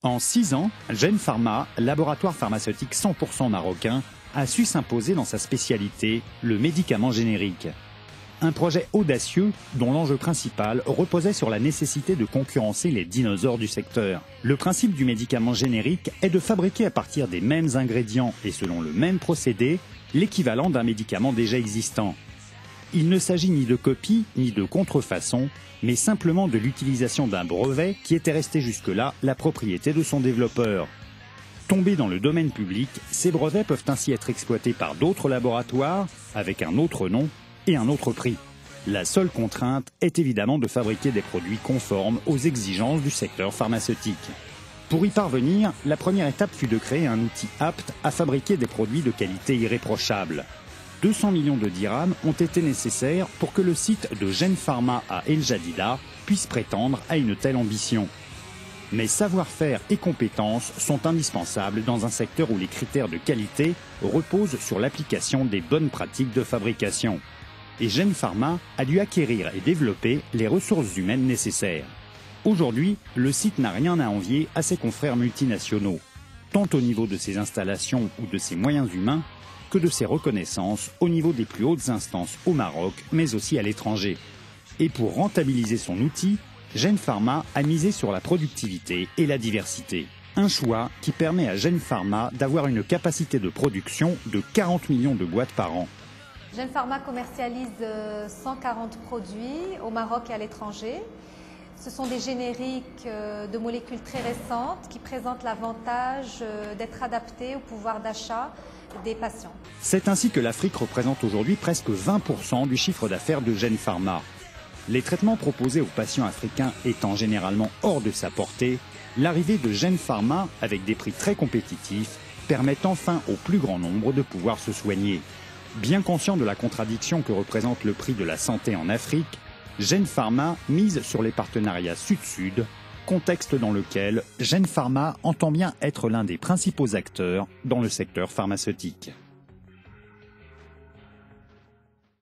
En 6 ans, Gene Pharma, laboratoire pharmaceutique 100% marocain, a su s'imposer dans sa spécialité, le médicament générique. Un projet audacieux dont l'enjeu principal reposait sur la nécessité de concurrencer les dinosaures du secteur. Le principe du médicament générique est de fabriquer à partir des mêmes ingrédients et selon le même procédé, l'équivalent d'un médicament déjà existant. Il ne s'agit ni de copie ni de contrefaçon, mais simplement de l'utilisation d'un brevet qui était resté jusque-là la propriété de son développeur. Tombés dans le domaine public, ces brevets peuvent ainsi être exploités par d'autres laboratoires avec un autre nom et un autre prix. La seule contrainte est évidemment de fabriquer des produits conformes aux exigences du secteur pharmaceutique. Pour y parvenir, la première étape fut de créer un outil apte à fabriquer des produits de qualité irréprochable. 200 millions de dirhams ont été nécessaires pour que le site de Gene Pharma à El Jadida puisse prétendre à une telle ambition. Mais savoir-faire et compétences sont indispensables dans un secteur où les critères de qualité reposent sur l'application des bonnes pratiques de fabrication. Et Gene Pharma a dû acquérir et développer les ressources humaines nécessaires. Aujourd'hui, le site n'a rien à envier à ses confrères multinationaux, tant au niveau de ses installations ou de ses moyens humains, que de ses reconnaissances au niveau des plus hautes instances au Maroc, mais aussi à l'étranger. Et pour rentabiliser son outil, Gene Pharma a misé sur la productivité et la diversité. Un choix qui permet à Gene Pharma d'avoir une capacité de production de 40 millions de boîtes par an. Gene Pharma commercialise 140 produits au Maroc et à l'étranger. Ce sont des génériques de molécules très récentes qui présentent l'avantage d'être adaptés au pouvoir d'achat des patients. C'est ainsi que l'Afrique représente aujourd'hui presque 20% du chiffre d'affaires de Gene Pharma. Les traitements proposés aux patients africains étant généralement hors de sa portée, l'arrivée de Gene Pharma, avec des prix très compétitifs, permet enfin au plus grand nombre de pouvoir se soigner. Bien conscient de la contradiction que représente le prix de la santé en Afrique, Gene Pharma mise sur les partenariats Sud-Sud, contexte dans lequel Gene Pharma entend bien être l'un des principaux acteurs dans le secteur pharmaceutique.